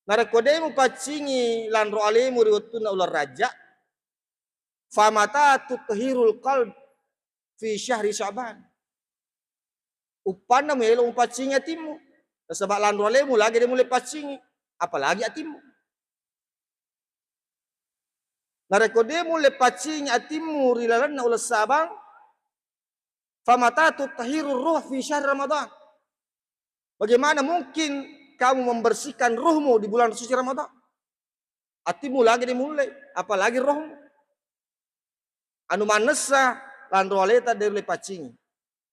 Narekodemu pacingi lan ro alemu riwatuna ular raja. Famata tuthirul qalb fi syahri Sya'ban. Upana melo pacingi atimu. Sebab lan ro alemu lagi dia mulai pacingi, apalagi atimu. Narekodemu le pacingi atimu rilalan ular sabang. Famata tuthirul ruh fi syahr Ramadan. Bagaimana mungkin kamu membersihkan ruhmu di bulan suci Ramadan? Atimu lagi dimulai, apalagi rohmu. Anu manesa lan roaleta dari pacing.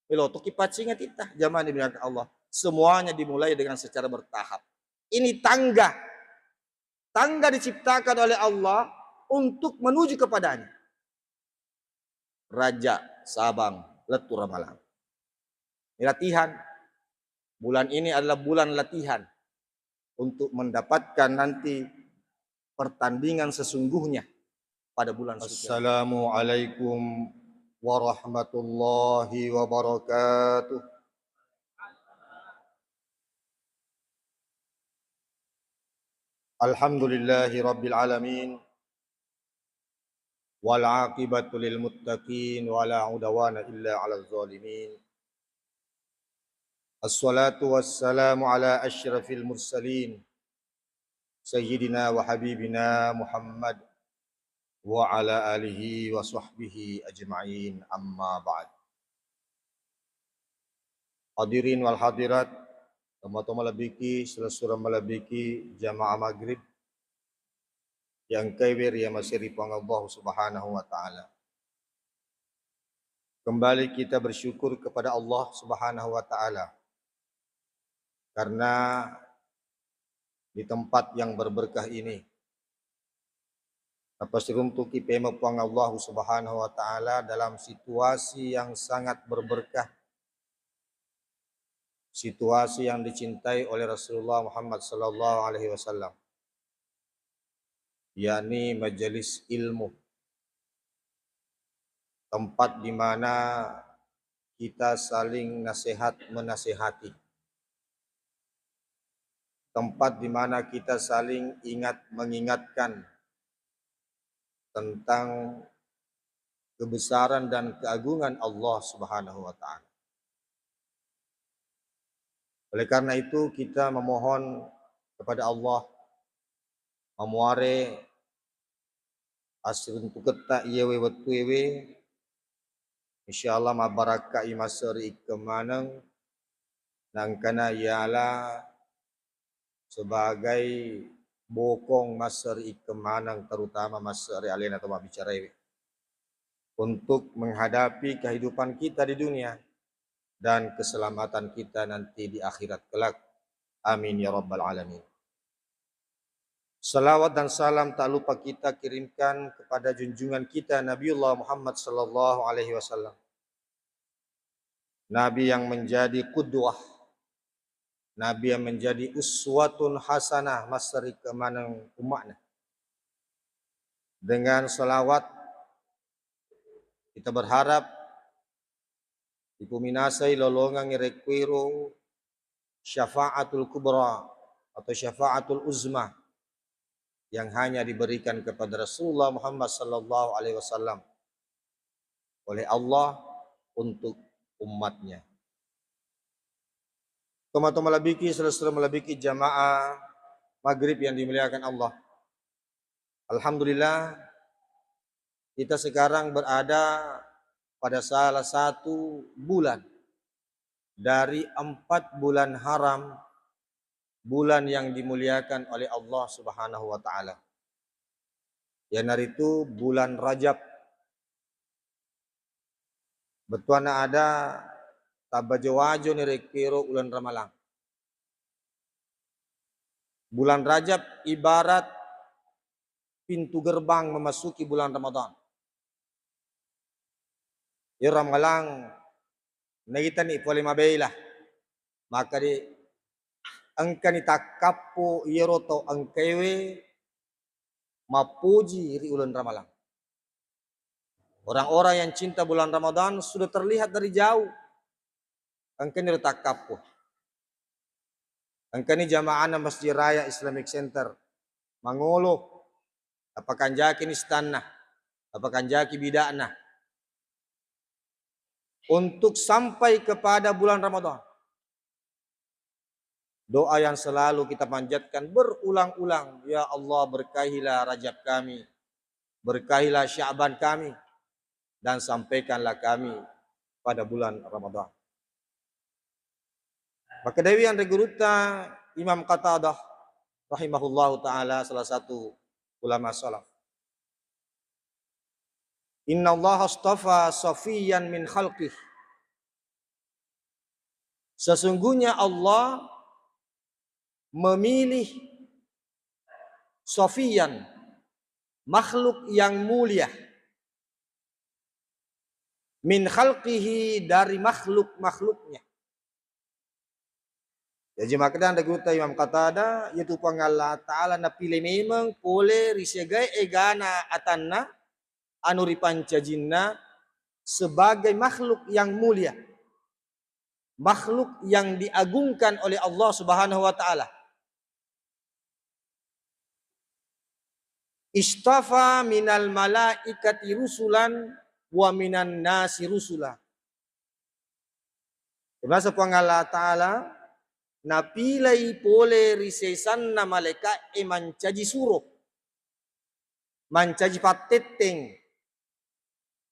Melotoki pacingnya titah zaman dibilang Allah. Semuanya dimulai dengan secara bertahap. Ini tangga. Tangga diciptakan oleh Allah untuk menuju kepadanya. Raja, Sabang, Letu Ramalang. Ini latihan. Bulan ini adalah bulan latihan untuk mendapatkan nanti pertandingan sesungguhnya pada bulan suci. Assalamualaikum warahmatullahi wabarakatuh. Alhamdulillahi rabbil alamin. Wal aqibatu lil muttaqin wa la udwana illa 'alal zalimin. Assalatu wassalamu ala asyrafil mursalin sayyidina wa habibina Muhammad wa ala alihi wa sahbihi ajma'in, amma ba'd. Hadirin wal hadirat, teman-teman malabiki selusura malabiki jamaah maghrib yang kawir yang masih ripang Allah subhanahu wa ta'ala. Kembali kita bersyukur kepada Allah subhanahu wa ta'ala karena di tempat yang berberkah ini apa seruntuk ipema puang Allah subhanahu wa ta'ala dalam situasi yang sangat berberkah, situasi yang dicintai oleh Rasulullah Muhammad sallallahu alaihi wasallam, yakni majelis ilmu, tempat di mana kita saling nasihat menasihati, tempat di mana kita saling ingat mengingatkan tentang kebesaran dan keagungan Allah Subhanahu wa taala. Oleh karena itu kita memohon kepada Allah memuare asrun tuketa iyewe wetuewe insyaallah mabaraka imasari kemanang nangkana ialah sebagai bokong masari kemanang, terutama masari alena atau bicara untuk menghadapi kehidupan kita di dunia dan keselamatan kita nanti di akhirat kelak. Amin ya rabbal alamin. Salawat dan salam tak lupa kita kirimkan kepada junjungan kita Nabiullah Muhammad sallallahu alaihi wasallam. Nabi yang menjadi qudwah, Nabi yang menjadi uswatun hasanah masari kemanang umatnya. Dengan salawat kita berharap dipuminasai lolongan ngerekwiro syafaatul kubra atau syafaatul uzma yang hanya diberikan kepada Rasulullah Muhammad sallallahu alaihi wasallam oleh Allah untuk umatnya. Teman-teman malabiki, saudara-saudara malabiki jamaah maghrib yang dimuliakan Allah. Alhamdulillah kita sekarang berada pada salah satu bulan dari 4 bulan haram, bulan yang dimuliakan oleh Allah Subhanahu wa taala. Yang itu bulan Rajab. Betuana ada tabajawajo ni rekiro ulan Ramalang. Bulan Rajab ibarat pintu gerbang memasuki bulan Ramadan. Ya Ramalang nakita ni pole mabela. Maka di angka ni takapo yeroto angkewe mapuji ri ulan Ramalang. Orang-orang yang cinta bulan Ramadan sudah terlihat dari jauh. Angka ni takapo. Angkani jamaah Masjid Raya Islamic Center. Mangolo. Apakah jakin istanah. Apakah jaki bida'na. Untuk sampai kepada bulan Ramadan. Doa yang selalu kita panjatkan berulang-ulang. Ya Allah, berkahilah Rajab kami. Berkahilah Sya'ban kami. Dan sampaikanlah kami pada bulan Ramadan. Maka Dewi yang reguruta Imam Qatadah rahimahullahu ta'ala, salah satu ulama salaf. Inna Allah astafa safiyan min khalqih. Sesungguhnya Allah memilih safiyan, makhluk yang mulia, min khalqihi, dari makhluk-makhluknya. Jadi makanya ada guta Imam Qatada yaitu Allah Ta'ala na pilih memang pole risegai egana atanna anuri pancajinna sebagai makhluk yang mulia, makhluk yang diagungkan oleh Allah Subhanahu wa Ta'ala. Istafa minal malaikati rusulan wa minan nasi rusula. Masa Allah Ta'ala napilai pole risesan na malaikat mancaji suruh, mancaji pateteng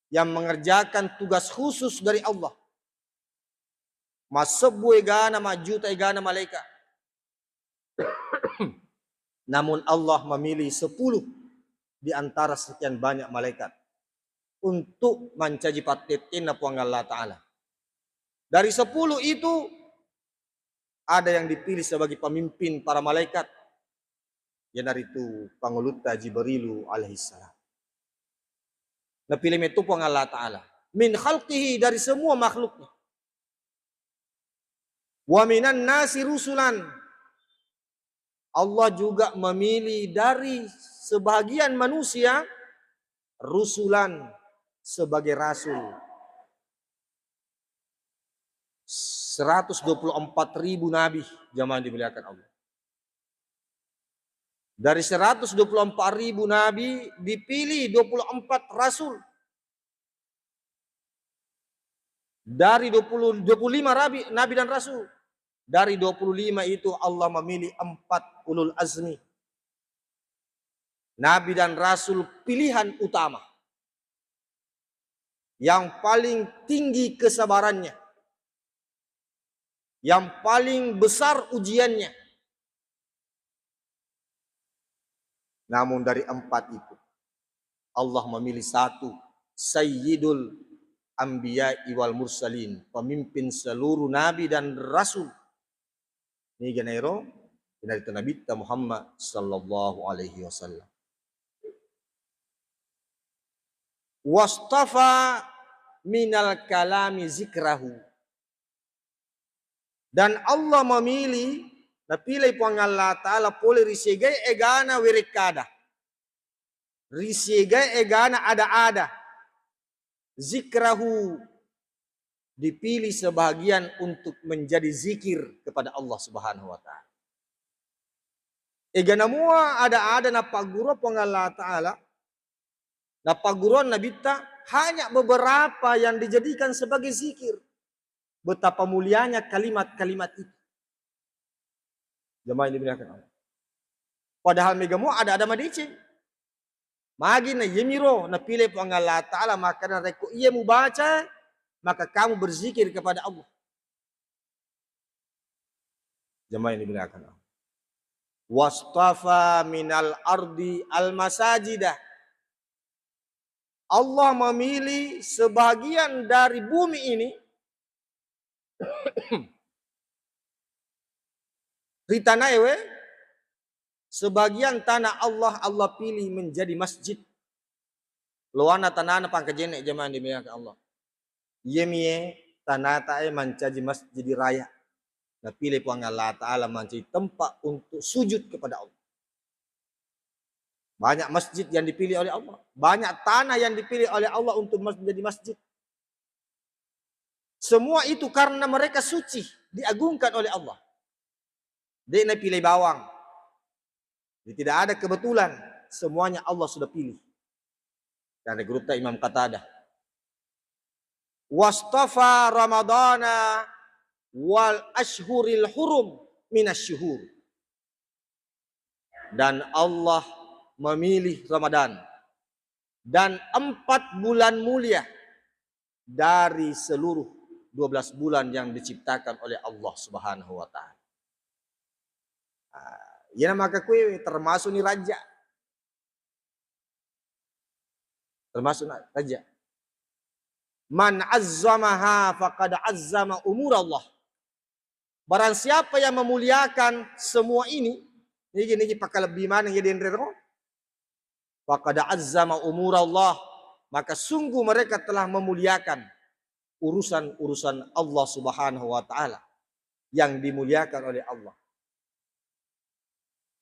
yang mengerjakan tugas khusus dari Allah. Masebu egana majuta egana malaikat. Namun Allah memilih 10 di antara sekian banyak malaikat untuk mancaji pateteng na Allah Ta'ala. Dari 10 itu ada yang dipilih sebagai pemimpin para malaikat. Yang dari itu panguluta Jibrilu alaihissalam. Nah pilih itu Allah Ta'ala. Min khalqihi, dari semua makhluknya. Wa minan nasi rusulan. Allah juga memilih dari sebagian manusia rusulan sebagai rasul. 124.000 nabi jamaah dimuliakan Allah. Dari 124.000 nabi dipilih 24 rasul. Dari 25 nabi dan rasul. Dari 25 itu Allah memilih 4 ulul azmi. Nabi dan rasul pilihan utama. Yang paling tinggi kesabarannya. Yang paling besar ujiannya. Namun dari 4 itu Allah memilih 1, Sayyidul Anbiya wal Mursalin, pemimpin seluruh nabi dan rasul. Ini genairo dari Nabi Muhammad sallallahu alaihi wasallam. Wastafa minal kalami zikrahu. Dan Allah memilih, napilay po ang Allah Ta'ala pole risigay egana wirikada. Risigay egana ada-ada. Zikrahu, dipilih sebagian untuk menjadi zikir kepada Allah Subhanahu wa Ta'ala. Egana mua ada-ada na paguro po ang Allah Ta'ala. Na paguron na bita, hanya beberapa yang dijadikan sebagai zikir. Betapa mulianya kalimat-kalimat itu. Jemaah ini dimuliakan Allah. Padahal megamu ada madice. Magi na yemiro na pilih po ang Allah Ta'ala, maka na reko iya mo baca, maka kamu berzikir kepada Allah. Jemaah ini dimuliakan Allah. Wastafa minal ardi al masajidah. Allah memilih sebagian dari bumi ini Ritana ewe, sebagian tanah Allah pilih menjadi masjid. Luana tanah pangkajenek jemaah dimuliakan Allah. Yemie tanah tae menjadi masjid raya. Nah pilih po Allah Ta'ala menjadi tempat untuk sujud kepada Allah. Banyak masjid yang dipilih oleh Allah. Banyak tanah yang dipilih oleh Allah untuk menjadi masjid. Semua itu karena mereka suci, diagungkan oleh Allah. Dia pilih bawang. Jadi tidak ada kebetulan, semuanya Allah sudah pilih. Dan grup Imam Qatadah. Wastafa Ramadana wal ashhuril hurum minasyuhur. Dan Allah memilih Ramadan dan 4 bulan mulia dari seluruh 12 bulan yang diciptakan oleh Allah Subhanahu wa taala. Ya maka kue termasuk ni raja. Termasuk raja. Man azzamaha faqad azzama umur Allah. Barang siapa yang memuliakan semua ini pakai lebih mana yang dia faqad azzama umur Allah. Maka sungguh mereka telah memuliakan urusan-urusan Allah Subhanahu wa taala yang dimuliakan oleh Allah.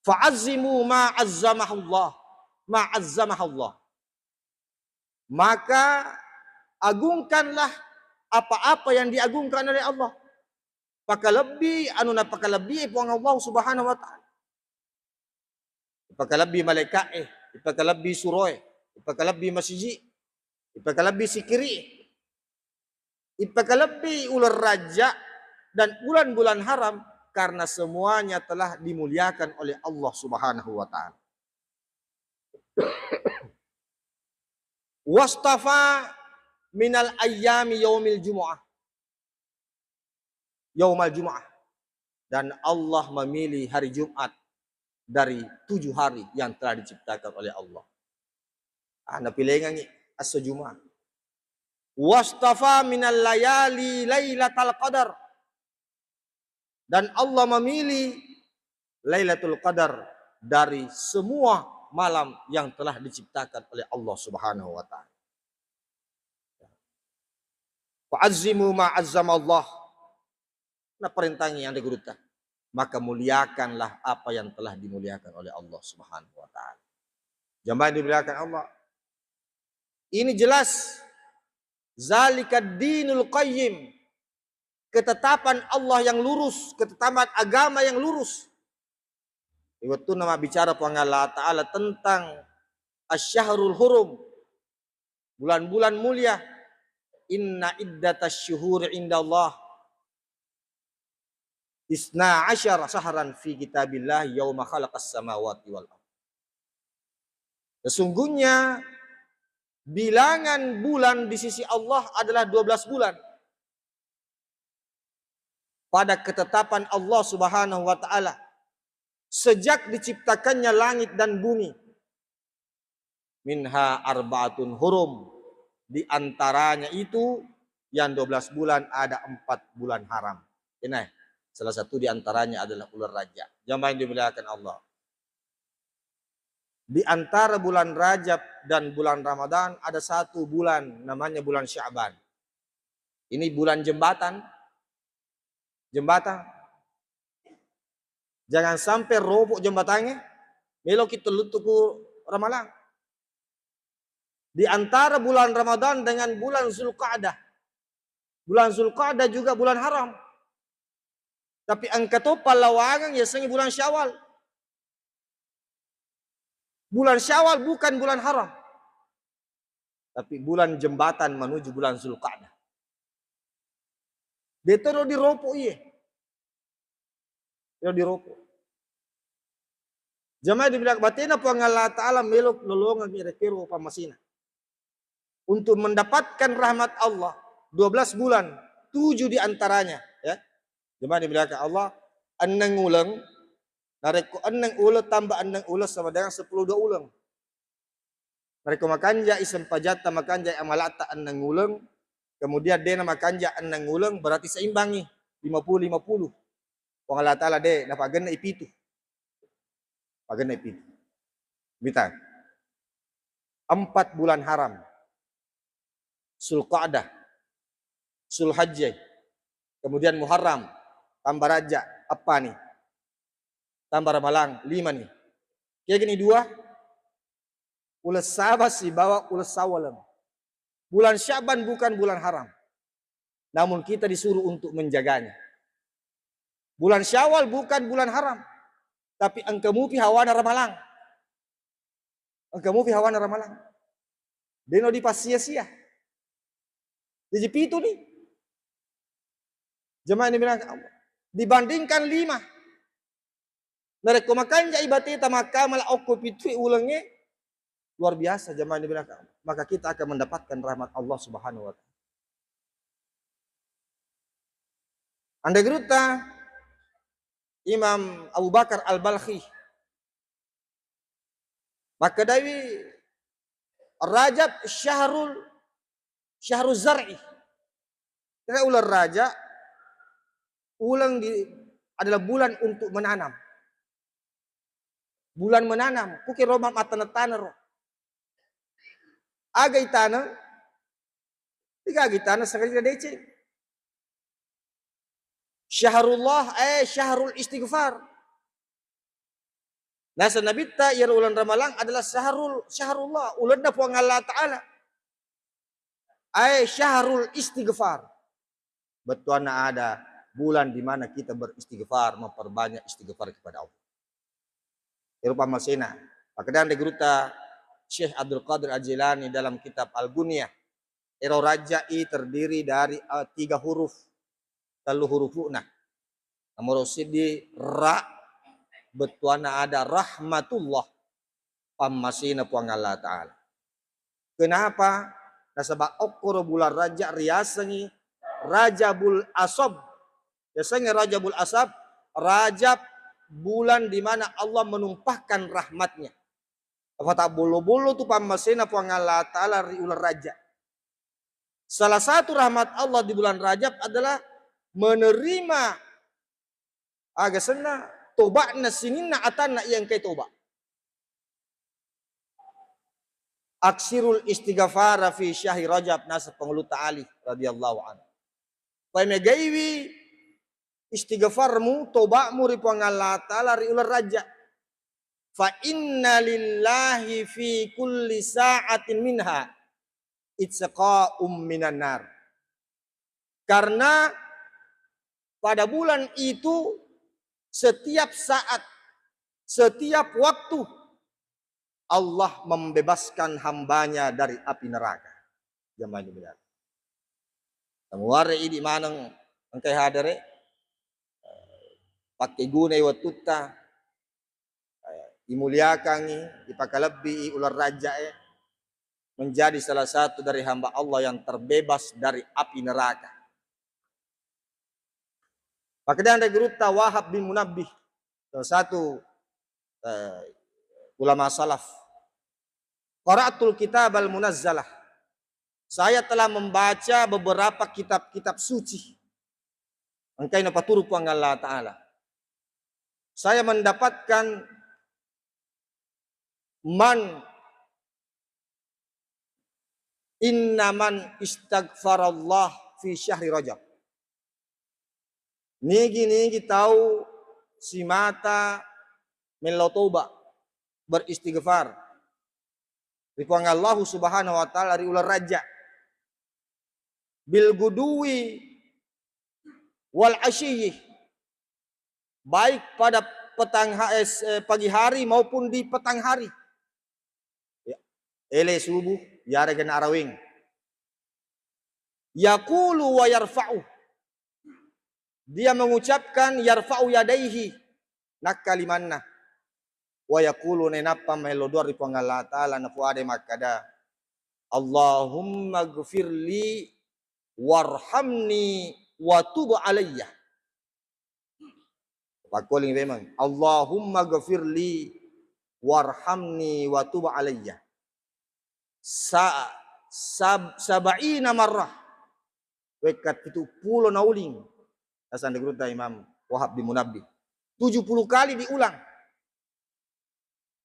Fa'azzimu ma azzamahullah, ma azzamahullah. Maka agungkanlah apa-apa yang diagungkan oleh Allah. Pakalebih pakalebih puang Allah Subhanahu wa taala. Pakalebih malaikat pakalebih suroi, pakalebih masjid, pakalebih sikiri. Pakalebih ular raja dan bulan-bulan haram. Karena semuanya telah dimuliakan oleh Allah Subhanahu wa taala. Wastafa minal ayyami yaumil jumu'ah. Yaumal jumu'ah. Dan Allah memilih hari Jumat dari 7 hari yang telah diciptakan oleh Allah. Ana pilengan ni as Jumat. Wastafa minal layali lailatul qadar. Dan Allah memilih Lailatul Qadar dari semua malam yang telah diciptakan oleh Allah Subhanahu wa taala. Fa'azzimu ma azzamallah. Nah perintahnya yang digurutan. Maka muliakanlah apa yang telah dimuliakan oleh Allah Subhanahu wa taala. Jamaah yang dimuliakan Allah. Ini jelas zalikad dinul qayyim. Ketetapan Allah yang lurus, ketetapan agama yang lurus. Itu nama bicara Allah Ta'ala tentang asyahrul hurum, bulan-bulan mulia. Inna iddatas syuhur indallah isna asyara sahran fi kitabillah yauma khalaqas samawati wal ardh. Sesungguhnya bilangan bulan di sisi Allah adalah 12 bulan. Pada ketetapan Allah Subhanahu wa taala sejak diciptakannya langit dan bumi. Minha arba'atun hurum, di antaranya itu yang 12 bulan ada 4 bulan haram. Ini salah satu di antaranya adalah ular raja. Jamaah yang dimuliakan Allah. Di antara bulan Rajab dan bulan Ramadan ada 1 bulan namanya bulan Sya'ban. Ini bulan jembatan. Jangan sampai robok jembatannya, melok kita lutuku Ramalan. Di antara bulan Ramadan dengan bulan Zulqa'dah. Bulan Zulqa'dah juga bulan haram. Tapi angkato palawangan ya sengi bulan Syawal. Bulan Syawal bukan bulan haram. Tapi bulan jembatan menuju bulan Zulqa'dah. Dia terus diropok iya. Dia diropok. Jamaah dibilang batina po Allah Ta'ala melok lolongan kira-kira pamasina. Untuk mendapatkan rahmat Allah 12 bulan, 7 di antaranya ya. Jemaah dimuliakan Allah, annang ulang nareko annang ulang tambah annang ulang sama dengan 10 dua ulang. Nareko makanja isem pajata makanja amalata annang ulang, kemudian dena makanja annang ulang berarti seimbangi 50-50. Wong Allah Ta'ala de napagan na ipitu. Pagan na ipitu. Bita. 4 bulan haram. Zulqa'dah, Zulhajjah, kemudian Muharram, tambah Rajab, apa nih? Tambah Ramalan, 5 nih. Kayak gini 2, ulas Sabas si bawa ulas Sawalam. Bulan Syaban bukan bulan haram. Namun kita disuruh untuk menjaganya. Bulan Syawal bukan bulan haram. Tapi engkamu pi hawana ramalang. Engkamu pi hawana ramalang. Deno di pas sia-sia. Jadi itu nih. Jemaah ini bilang dibandingkan 5. Mereka makan jai batita maka malah aku pitu ulangnya luar biasa jemaah ini bilang. Maka kita akan mendapatkan rahmat Allah Subhanahu wa taala. Anda geruta Imam Abu Bakar Al-Balkhi. Maka dari Rajab syahrul zar'i. Kira ular raja adalah bulan untuk menanam. Bulan menanam. Kuki roma tanah roh. Agai tanah. Tiga agai tanah sekali dece. Syahrullah syahrul istighfar. Nasa nabita ya ulan ramalang adalah syahrullah. Ulan na po ang Allah Ta'ala. Syahrul istighfar. Betul ada bulan di mana kita beristighfar, memperbanyak istighfar kepada Allah. Eropa Masena. Pakadaan de gruta Syekh Abdul Qadir Al-Jilani dalam kitab Al-Gunyah. Ero rajai terdiri dari 3 huruf. 3 hurufna. Nomor sidi ra betuana ada rahmatullah. Pamasina puang Allah Ta'ala. Kenapa? Nasabak okoro bulan raja riasangi Rajabul Asab. Biasanya Rajabul Asab, Rajab bulan di mana Allah menumpahkan rahmatnya. Apa tak bolo-bolo tu pamasena puang Allah Ta'ala riulah raja. Salah satu rahmat Allah di bulan Rajab adalah menerima agasana tobatna sinina atanna yang kay tobat. Aksirul istighfar fi syahri Rajab nasa pengeluta Ali radhiyallahu anhu. Pai megaiwi istighfarmu tobatmu ri puang Allah Ta'ala ri ular raja. Fa inna lillahi fi kulli sa'atin minha itsaqa'um minan nar. Karena pada bulan itu setiap saat, setiap waktu Allah membebaskan hambanya dari api neraka. Jamaah ini benar. Tamuare ini manang angkai hadare pakai gunai watutta imuliakan ipakalabi ular raja menjadi salah satu dari hamba Allah yang terbebas dari api neraka. Pakaian dari Guruta Wahab bin Munabbih, salah satu ulama salaf. Qara'atul kitab al-munazzalah. Saya telah membaca beberapa kitab-kitab suci. Angkai napaturu puang Allah Ta'ala. Saya mendapatkan innaman istaghfarallah fi syahri Rajab. Nigi tahu si mata melotoba beristighfar. Ripuang Allah Subhanahu wa Ta'ala ri ular raja. Bil guduwi wal asyiyi. Baik pada pagi hari maupun di petang hari. Ele subuh yara gen arawing. Yaqulu wa yarfa'u. Dia mengucapkan yarfa'u yadaihi nakalimanna. Wa yaqulu nenapa melodor di Allah Ta'ala nafuade makada. Allahumma gfirli warhamni wa tub alayya. Pakuling memang. Allahumma gfirli warhamni wa tub alayya. Sab'ina marrah. Wekat itu 10 nauling. Asan diguruta Imam Wahab bin Munabbih. 70 kali diulang.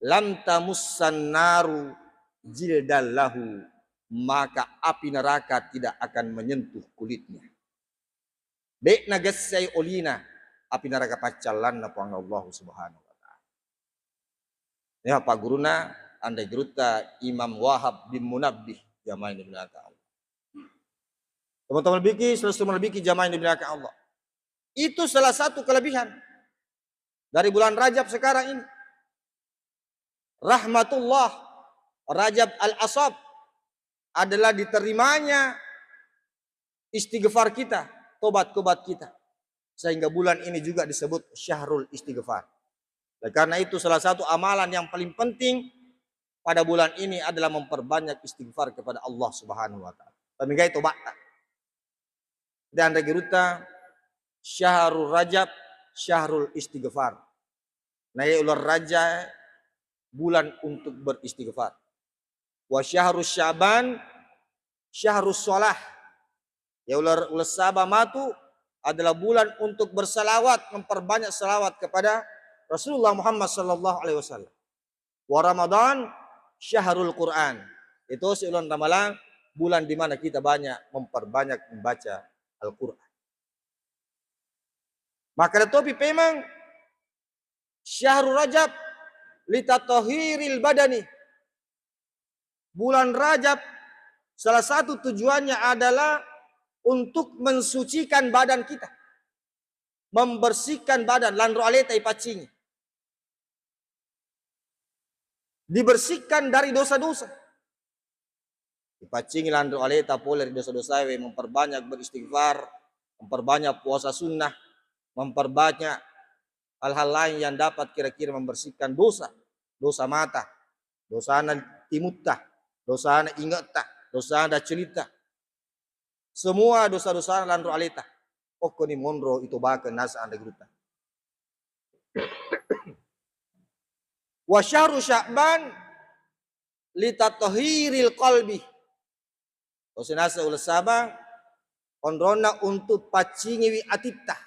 Lam tamussan naru jildallahu, maka api neraka tidak akan menyentuh kulitnya. Bek nagasai olina api neraka pacalan na puang Allah Subhanahu wa Ta'ala. Ya Pak Guruna andai geruta Imam Wahab bin Munabbih jamaah ini belaka Allah. Teman-teman biki selesai melebiki jamaah ini belaka Allah. Itu salah satu kelebihan dari bulan Rajab sekarang ini. Rahmatullah Rajab al-Asab adalah diterimanya istighfar kita, tobat-tobat kita. Sehingga bulan ini juga disebut Syahrul Istighfar. Karena itu salah satu amalan yang paling penting pada bulan ini adalah memperbanyak istighfar kepada Allah Subhanahu wa taala. Pemigai tobat. Dan regeruta Syahrul Rajab, Syahrul Istighfar. Nah, ular raja bulan untuk beristighfar. Wa syahrul Syaban, syahrul shalah. Ya ular sabamatu adalah bulan untuk bersalawat, memperbanyak salawat kepada Rasulullah Muhammad sallallahu alaihi wasallam. Wa Ramadan syahrul Quran. Itu bulan Ramadan, bulan di mana kita memperbanyak membaca Al-Quran. Maka tetapi memang syahrul Rajab litatahhiril badani. Bulan Rajab salah satu tujuannya adalah untuk mensucikan badan kita. Membersihkan badan. Landro aleta ipacingi. Dibersihkan dari dosa-dosa. Ipacingi landro aleta boleh dari dosa-dosa. Memperbanyak beristighfar. Memperbanyak puasa sunnah. Memperbanyak hal-hal lain yang dapat kira-kira membersihkan dosa. Dosa mata. Dosa timutah. Dosa ingatah. Dosa cerita. Semua dosa-dosa landro aleta. Pokok ni monro itu bahkan nasa anda geruta. Wa syahru Sya'ban litatahhiril qalbi. Osenasa ulah sabang onrona untuk pacingi wi atita.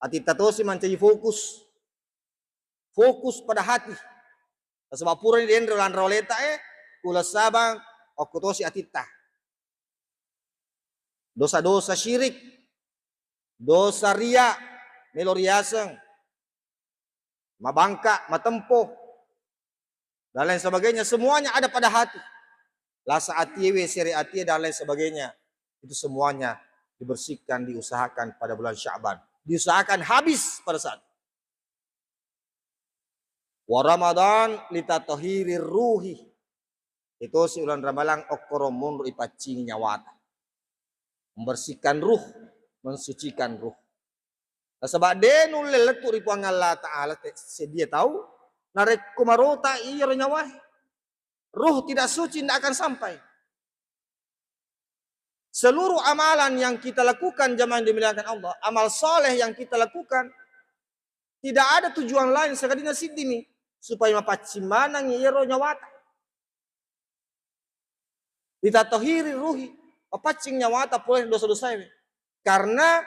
Atita to si mencari fokus. Fokus pada hati. Sebab pura ni dendro landro aleta ulah sabang okutosi atita. Dosa-dosa syirik, dosa ria, meloriaseng, mabangka, matempo, dan lain sebagainya. Semuanya ada pada hati. Lasa atiwe, siri atiwe, dan lain sebagainya. Itu semuanya dibersihkan, diusahakan pada bulan Sya'ban. Diusahakan habis pada saat. Wa Ramadan litatahhirir ruhi. Itu si ulan Ramalan okoromun ipacing nyawata. Membersihkan ruh, mensucikan ruh. Nah, sebab dia nulil letu ripuang Allah Ta'ala, dia tahu, narek kumarota iya nyawa. Ruh tidak suci, tidak akan sampai. Seluruh amalan yang kita lakukan jamaah yang dimuliakan Allah, amal soleh yang kita lakukan, tidak ada tujuan lain sekadina sidini, supaya mapacimanang iya nyawa. Ditatahhiri ruhi. Papacing nyawata boleh dosa-dosa ini. Karena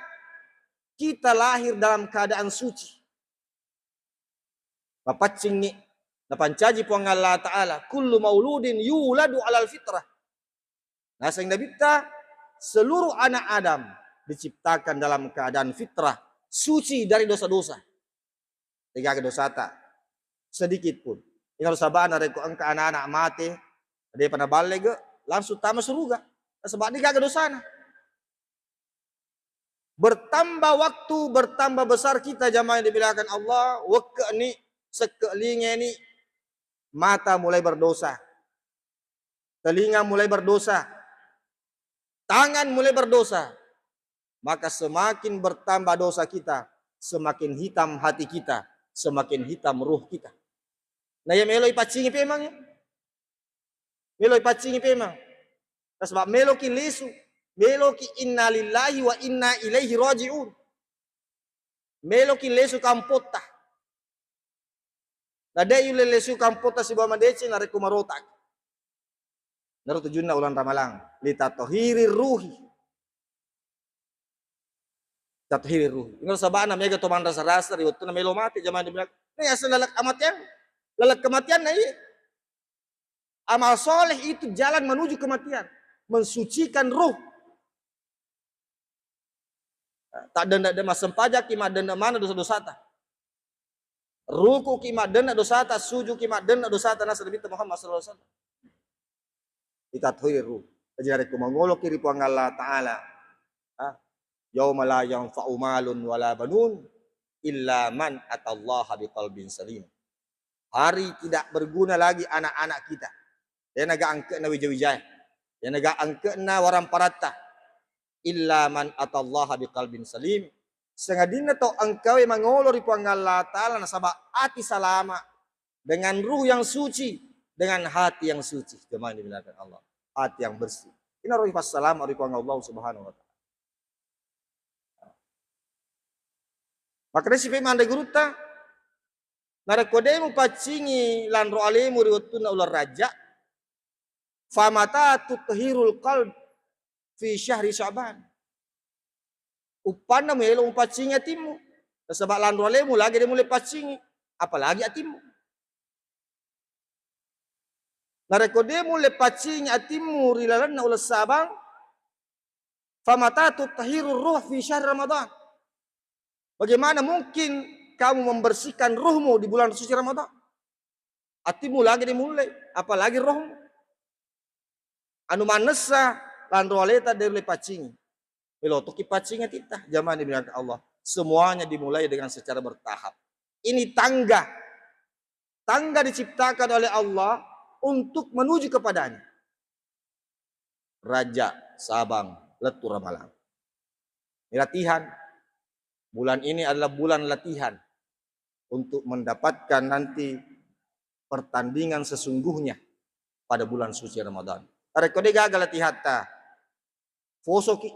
kita lahir dalam keadaan suci. Papacing ni napancaji puang Allah Ta'ala. Kullu mauludin yuladu alal fitrah. Nah sehingga kita seluruh anak Adam diciptakan dalam keadaan fitrah. Suci dari dosa-dosa. Tiga dosa tak. Sedikit pun. Ini harus sabar dari angka anak-anak mati. Dia pernah balik langsung tamat surga. Sebab dia kagak dosana. Bertambah waktu, bertambah besar kita jamaah yang dibilangkan Allah. Weke ni, sekelingnya ni, mata mulai berdosa. Telinga mulai berdosa. Tangan mulai berdosa. Maka semakin bertambah dosa kita, semakin hitam hati kita, semakin hitam ruh kita. Nah ya meloi pacingi pemang ya. Meloi pacingi pemang. Sebab meloki lesu, meloki inna lillahi wa inna ilaihi raji'un. Meloki lesu kampota. Nada yule lesu kampota si bama dece na rekumarotak. Naru tujunna ulan ramalang, litatahhiri ruhi. Tatahhiri ruhi. Ingat sabana mega to man rasa-rasa riwat na melo mati zaman dibilang, "Nih asal lalak kematian." Lalak kematian na iya. Amal soleh itu jalan menuju kematian. Mensucikan ruh. Tak denda mas sempajak kima denda mana dosa-dosa ta. Ruku kima denda dosa ta, sujud kima denda dosa ta nasa Nabi Muhammad sallallahu alaihi wasallam. Kita tuhiru. Jadi ku mangolok kiri puang Allah Ta'ala. Yauma la yanfa'u malun wala banun illa man atallaha biqalbin salim. Hari tidak berguna lagi anak-anak kita. Dia naga angke na wija-wijaya. Dia naga angke na warang parata. Illa man atallaha biqalbin salim. Sengadina to engkau yang mangolor ipu Allah Ta'ala nasabak hati salama. Dengan ruh yang suci. Dengan hati yang suci. Jemaah dibilangkan Allah. Hati yang bersih. Ina roh ifas salam ipu Allah Subhanahu wa Ta'ala. Maka si pemanda guruta. Narekodemu pacingi lanro alemu riwatuna ular raja. Famata tuthirul qalb fi syahri Sya'ban. Upana melo pacingi atimu. Sebab lanro alemu lagi dia mulai pacingi, apalagi atimu. Narekodemu le pacingi atimu rilalanna ulas sabang. Famata tuthirul ruh fi syahri Ramadan. Bagaimana mungkin kamu membersihkan ruhmu di bulan suci Ramadan? Hatimu lagi dimulai, apalagi rohmu. Anu manesa lan roaleta dari pacingi. Melotoki pacingi titah, jamaah dibilang Allah. Semuanya dimulai dengan secara bertahap. Ini tangga. Tangga diciptakan oleh Allah untuk menuju kepadanya. Raja, Sabang, Letu, Ramalang. Ini latihan. Bulan ini adalah bulan latihan untuk mendapatkan nanti pertandingan sesungguhnya pada bulan suci Ramadan. Tarekode gagal latihan ta. Fosoki.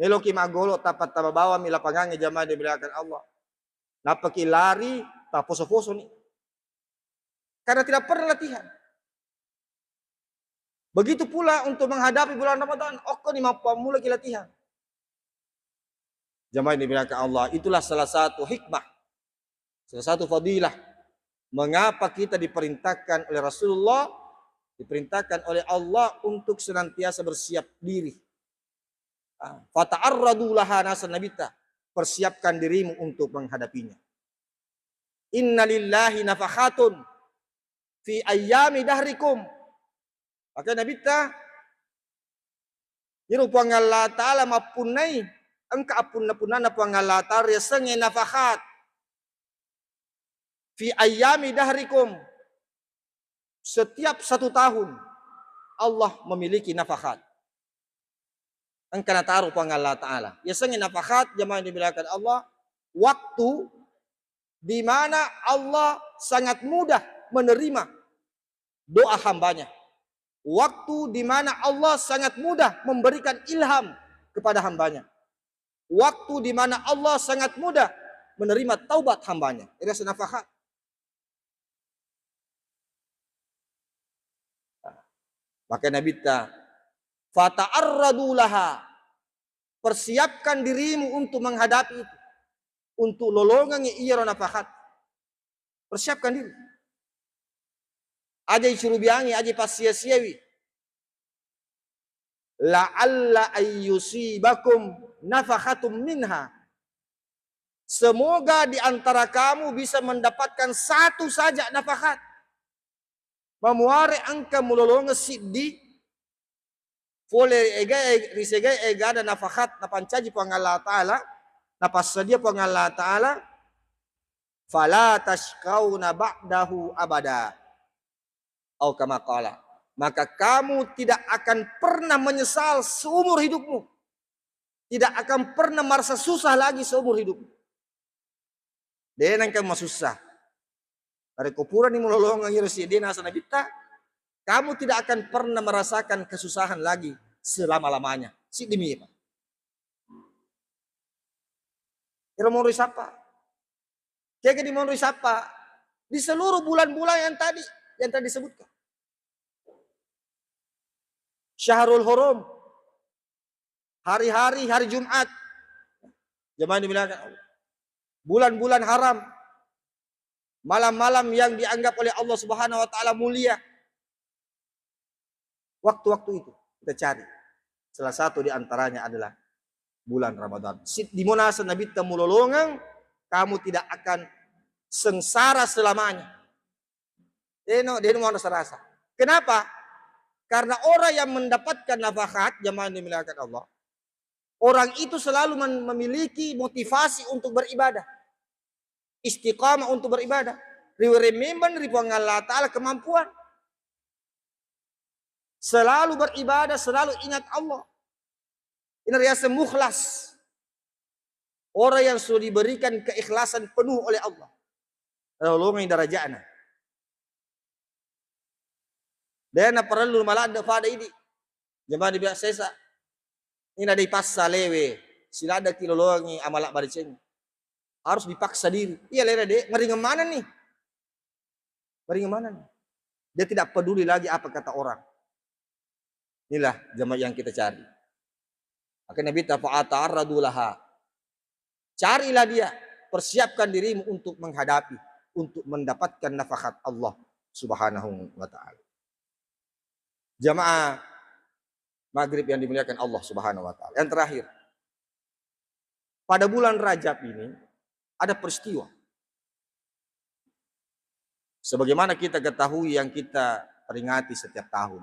Meloki magolo tapat tababawa mila pangangi jamaah dibilangkan Allah. Napaki lari ta foso-foso ni. Karena tidak pernah latihan. Begitu pula untuk menghadapi bulan Ramadan. Oko ni mampu mulai latihan. Jamaah dibilangkan Allah, itulah salah satu hikmah, salah satu fadilah. Mengapa kita diperintahkan oleh Rasulullah, diperintahkan oleh Allah untuk senantiasa bersiap diri. Fata'arradu laha nasan nabita, persiapkan dirimu untuk menghadapinya. Inna lillahi nafakhatun fi ayyami dahrikum. Maka nabita, yirupang Allah Ta'ala mapunai, engka apun-apunana pangalatar ya senge nafahat fi ayyami dahrikum. Setiap 1 tahun Allah memiliki nafahat. Engka nataru pangala Ta'ala. Ya senge nafahat jamaah dibilangkan Allah, waktu di mana Allah sangat mudah menerima doa hambanya. Waktu di mana Allah sangat mudah memberikan ilham kepada hambanya. Waktu di mana Allah sangat mudah menerima taubat hambanya. Ini senafahat. Maka Nabi ta fata'arradu laha, persiapkan dirimu untuk menghadapi itu, untuk lolongan iya nafahat. Persiapkan diri. Aja isurubiangi, aja pas sia-siawi. La'alla ayyusibakum nafakhatum minha. Semoga di antara kamu bisa mendapatkan satu saja nafakhat. Mamuare angka mulolonga siddi. Fole ega risega ega ada nafakhat napancaji po Allah Ta'ala. Napasadia po Allah Ta'ala. Fala tashkauna ba'dahu abada. Atau kama qala. Maka kamu tidak akan pernah menyesal seumur hidupmu. Tidak akan pernah merasa susah lagi seumur hidup. Dia nangka masusah. Dari kupuran ni mulolong ngir si dia nasa nabita. Kamu tidak akan pernah merasakan kesusahan lagi selama-lamanya. Si demi apa? Kira mau siapa? Kira di mau siapa? Di seluruh bulan-bulan yang tadi disebutkan. Syahrul Hurum. Hari-hari, hari Jumat. Jemaah dibilangkan Allah. Bulan-bulan haram. Malam-malam yang dianggap oleh Allah Subhanahu wa Ta'ala mulia. Waktu-waktu itu kita cari. Salah satu di antaranya adalah bulan Ramadan. Di mana Nabi temulolongan, kamu tidak akan sengsara selamanya. Dia mau rasa. Kenapa? Karena orang yang mendapatkan nafakhat, jemaah dimuliakan Allah. orang itu selalu memiliki motivasi untuk beribadah, istiqamah untuk beribadah. Remember dari Allah Ta'ala kemampuan. Selalu beribadah, selalu ingat Allah. Ini riasa mukhlas. Orang yang sudah diberikan keikhlasan penuh oleh Allah. Lalu darajatnya. Dan perlu malada pada ini. Jemaah biasa saya. Ini ada dipaksa lewe. Sila ada kilolongi amalak bariceng. Harus dipaksa diri. Iya lera dek. Ngeri kemana nih? Ngeri kemana nih? Dia tidak peduli lagi apa kata orang. Inilah jemaah yang kita cari. Akhirnya Nabi ta'arradu laha. Carilah dia, persiapkan dirimu untuk menghadapi, untuk mendapatkan nafahat Allah Subhanahu wa ta'ala. Jamaah maghrib yang dimuliakan Allah Subhanahu wa ta'ala. Yang terakhir, pada bulan Rajab ini ada peristiwa. Sebagaimana kita ketahui yang kita peringati setiap tahun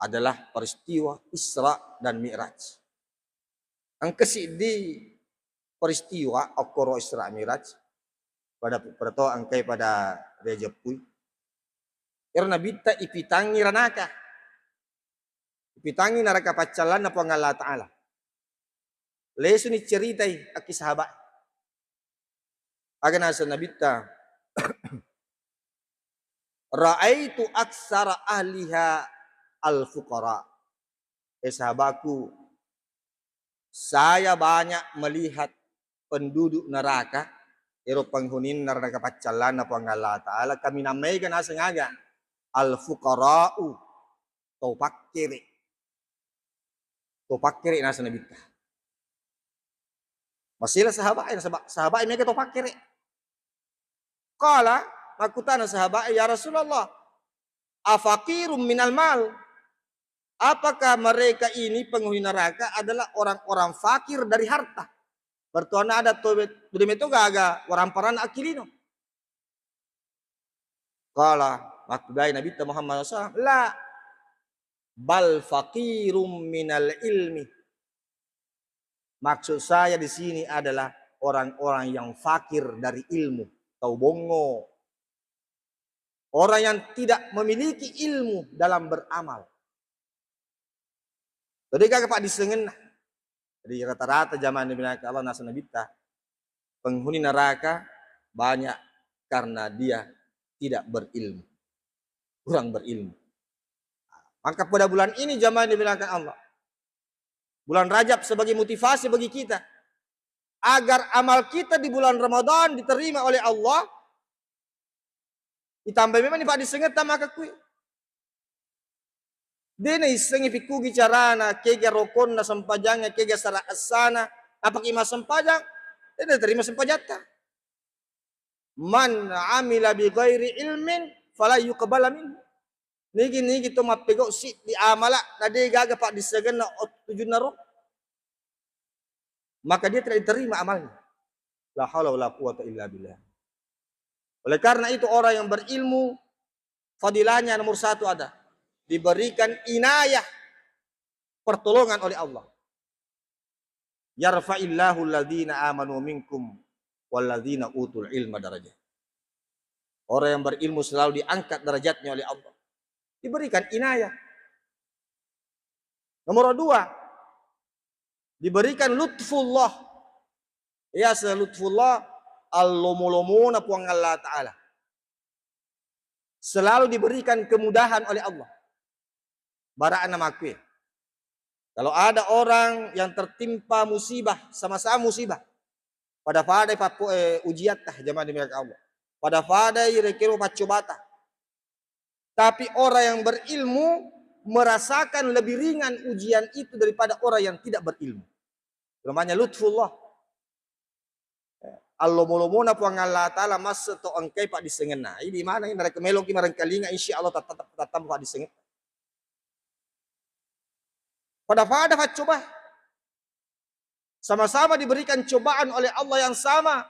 adalah peristiwa Isra dan Mi'raj. Ang di peristiwa Okoro Isra Mi'raj pada perto angkai pada Rajab Pui. Karena bita ipitangi ranaka. Ipitangi naraka pacalan na Allah Ta'ala. Lesu ni ceritai aki sahabat. Agan asa nabita. Ra'aitu aksara ahliha al-fuqara. Sahabatku, saya banyak melihat penduduk neraka, ero panghunin neraka pacalan na Allah Ta'ala, kami namaikan asa ngaga al-fuqara'u topak kiri nasa nabita. Masih sahabat mereka topak kiri. Kala aku tanya sahabat, ya Rasulullah, afaqirum minal mal. Apakah mereka ini penghuni neraka adalah orang-orang fakir dari harta? Bertuana ada itu gaga orang paran akilino. Kala makdai Nabi Muhammad SAW, la bal faqirum minal ilmi. Maksud saya di sini adalah orang-orang yang fakir dari ilmu, tau bongo. Orang yang tidak memiliki ilmu dalam beramal. Jadi kagak pak disengen. Jadi rata-rata zaman Nabi Allah nasa nabita penghuni neraka banyak karena dia tidak berilmu, kurang berilmu. Maka pada bulan ini zaman Nabi Allah, bulan Rajab sebagai motivasi bagi kita agar amal kita di bulan Ramadan diterima oleh Allah. Ditambah memang pak disengen maka kui. Dene isengi pikugi carana kega rokon na sampajangnya kega sara asana apa kima sampajang dene terima sampajata. Man amila bi ghairi ilmin fala yuqbala min. Nigi to mapego si di amala nade gaga pak disegen na 7 naro. Maka dia tidak diterima amalnya. La haula wala quwata illa billah. Oleh karena itu orang yang berilmu fadilahnya nomor 1 ada. Diberikan inayah pertolongan oleh Allah. Yarfa'illahu alladhina amanu minkum walladhina utul ilma darajat. Orang yang berilmu selalu diangkat derajatnya oleh Allah. Diberikan inayah. Nomor 2, diberikan lutfullah. Ya lutfullah al-lomo-lomo na puang Allah Ta'ala. Selalu diberikan kemudahan oleh Allah. Baraan nama aku. Kalau ada orang yang tertimpa musibah, sama-sama musibah. Pada pada ujiat tah jamaah dimiliki Allah. Pada pada irekiro pacobata. Tapi orang yang berilmu merasakan lebih ringan ujian itu daripada orang yang tidak berilmu. Namanya lutfullah. Allo-molomona po ang Allah Ta'ala mas to angkay pak disengen na. Ini mana ini mereka meloki marang kalinga insya Allah tatap pak disengen. Pada coba. Sama-sama diberikan cobaan oleh Allah yang sama.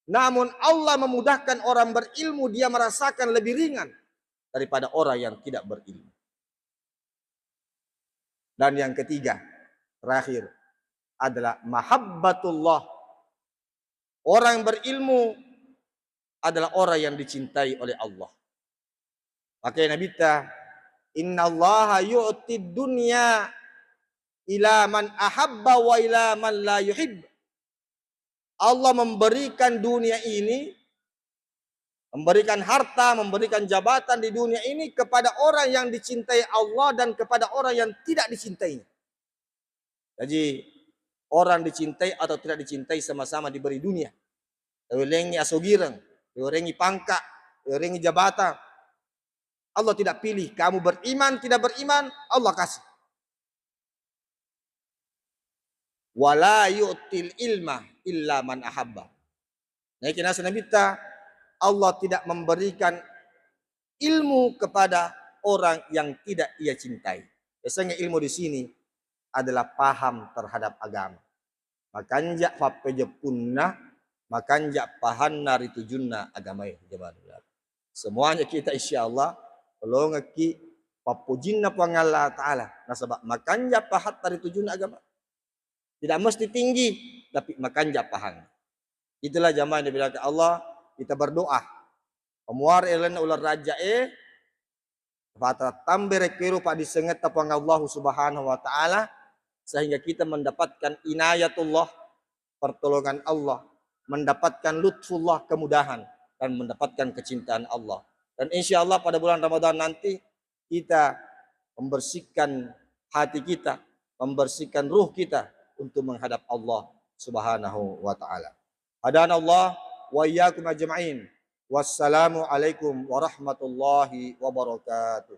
Namun Allah memudahkan orang berilmu, dia merasakan lebih ringan daripada orang yang tidak berilmu. Dan yang ketiga, terakhir, adalah mahabbatullah. Orang yang berilmu adalah orang yang dicintai oleh Allah. Makanya Nabi ta, innallaha yu'tid dunya ila man ahabba wa ila man la yuhib. Allah memberikan dunia ini, memberikan harta, memberikan jabatan di dunia ini kepada orang yang dicintai Allah dan kepada orang yang tidak dicintai. Jadi orang dicintai atau tidak dicintai sama-sama diberi dunia. Diurengi asogireng, diurengi pangkat, diurengi jabatan. Allah tidak pilih kamu beriman, tidak beriman, Allah kasih. Wala yu'til ilma illa man ahabba. Nah, kena Nabi ta, Allah tidak memberikan ilmu kepada orang yang tidak ia cintai. Biasanya ilmu di sini adalah paham terhadap agama. Makanya fapejepunna, makanya pahanna ritujunna agama jaman. Semuanya kita insyaallah kalau ngaki papujinna pangalla taala. Nasabak makanya pahat ritujunna agama. Tidak mesti tinggi, tapi makanya pahan. Itulah jamaah yang dibilang Allah, kita berdoa. Pemuar elena ular raja fata tambere kiru pak disenget tapang Allah Subhanahu wa taala sehingga kita mendapatkan inayatullah, pertolongan Allah, mendapatkan lutfullah, kemudahan, dan mendapatkan kecintaan Allah. Dan insya Allah pada bulan Ramadan nanti kita membersihkan hati kita, membersihkan ruh kita untuk menghadap Allah Subhanahu wa taala. Hadanallah wa iyyakum ajma'in. Wassalamu alaikum warahmatullahi wabarakatuh.